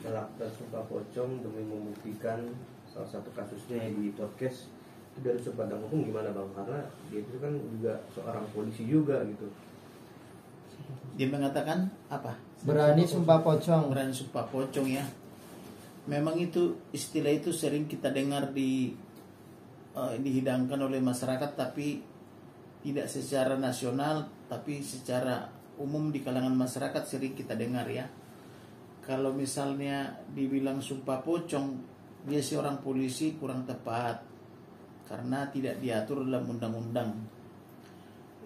melakukan sumpah pocong demi membuktikan salah satu kasusnya di podcast itu dari sudut pandang hukum gimana bang? Karena dia itu kan juga seorang polisi juga gitu. Dia mengatakan apa? Berani sumpah pocong. Berani sumpah pocong ya. Memang itu istilah itu sering kita dengar dihidangkan oleh masyarakat, tapi tidak secara nasional, tapi secara umum di kalangan masyarakat sering kita dengar ya. Kalau misalnya dibilang sumpah pocong, dia seorang polisi kurang tepat karena tidak diatur dalam undang-undang.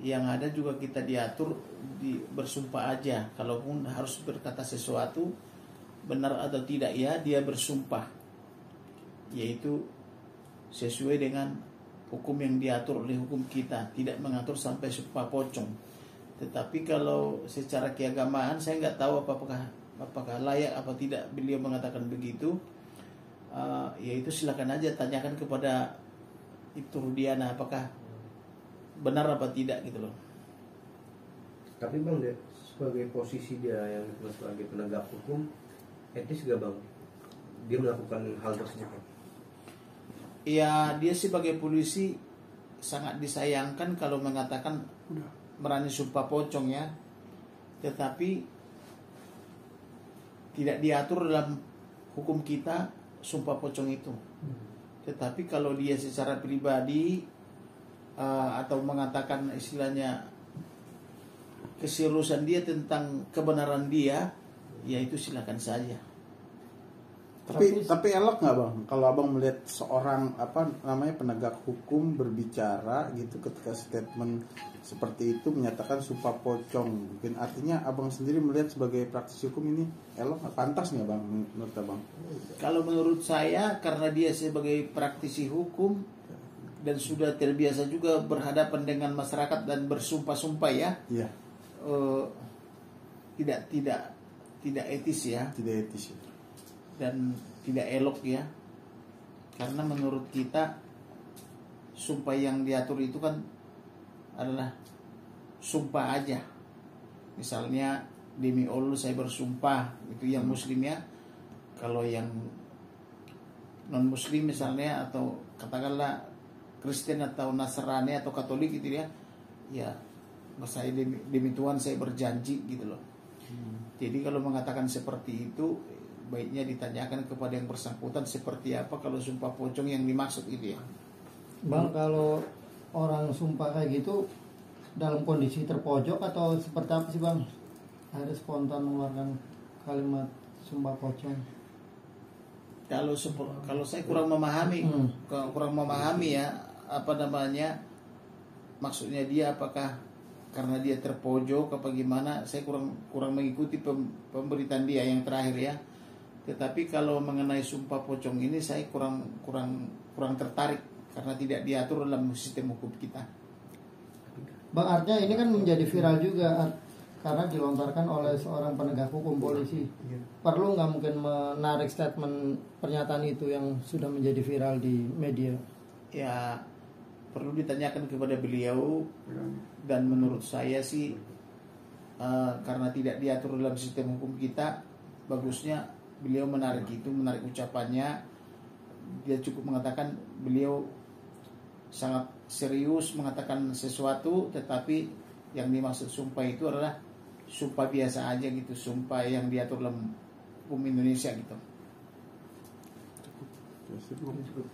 Yang ada juga kita diatur bersumpah aja. Kalaupun harus berkata sesuatu benar atau tidak ya, dia bersumpah, yaitu sesuai dengan hukum yang diatur oleh hukum kita, tidak mengatur sampai sumpah pocong. Tetapi kalau secara keagamaan saya nggak tahu apakah layak apa tidak beliau mengatakan begitu. Yaitu silakan aja tanyakan kepada Ibtu Rudiana apakah benar apa tidak gitu loh. Tapi bang, dia sebagai posisi dia yang sebagai penegak hukum, etis gak bang dia melakukan hal tersebut? Ya, dia sebagai polisi sangat disayangkan kalau mengatakan berani sumpah pocong ya, tetapi tidak diatur dalam hukum kita sumpah pocong itu. Tetapi kalau dia secara pribadi atau mengatakan istilahnya keseriusan dia tentang kebenaran dia, ya itu silakan saja. Tapi elok nggak bang kalau abang melihat seorang penegak hukum berbicara gitu ketika statement seperti itu menyatakan sumpah pocong? Mungkin artinya abang sendiri melihat sebagai praktisi hukum ini elok nggak, pantas nggak bang menurut abang? Kalau menurut saya karena dia sebagai praktisi hukum dan sudah terbiasa juga berhadapan dengan masyarakat dan bersumpah-sumpah ya, iya. Tidak etis ya. Tidak etis ya. Dan tidak elok ya, karena menurut kita sumpah yang diatur itu kan adalah sumpah aja. Misalnya demi Allah saya bersumpah, itu yang muslim ya. Kalau yang non muslim misalnya atau katakanlah Kristen atau Nasrani atau Katolik gitu ya, ya saya demi Tuhan saya berjanji gitu loh. Jadi kalau mengatakan seperti itu, baiknya ditanyakan kepada yang bersangkutan seperti apa kalau sumpah pocong yang dimaksud itu ya. Bang, kalau orang sumpah kayak gitu dalam kondisi terpojok atau seperti apa sih bang? Ada spontan mengeluarkan kalimat sumpah pocong? Kalau saya kurang memahami ya apa namanya maksudnya dia, apakah karena dia terpojok apa gimana? Saya kurang mengikuti pemberitaan dia yang terakhir ya. Tetapi kalau mengenai sumpah pocong ini saya kurang tertarik karena tidak diatur dalam sistem hukum kita. Bang, artinya ini kan menjadi viral juga karena dilontarkan oleh seorang penegak hukum polisi. Perlu nggak mungkin menarik statement pernyataan itu yang sudah menjadi viral di media? Ya perlu ditanyakan kepada beliau, dan menurut saya sih karena tidak diatur dalam sistem hukum kita, bagusnya beliau menarik ucapannya. Dia cukup mengatakan beliau sangat serius mengatakan sesuatu, tetapi yang dimaksud sumpah itu adalah sumpah biasa aja gitu, sumpah yang diatur dalam hukum Indonesia gitu. Cukup.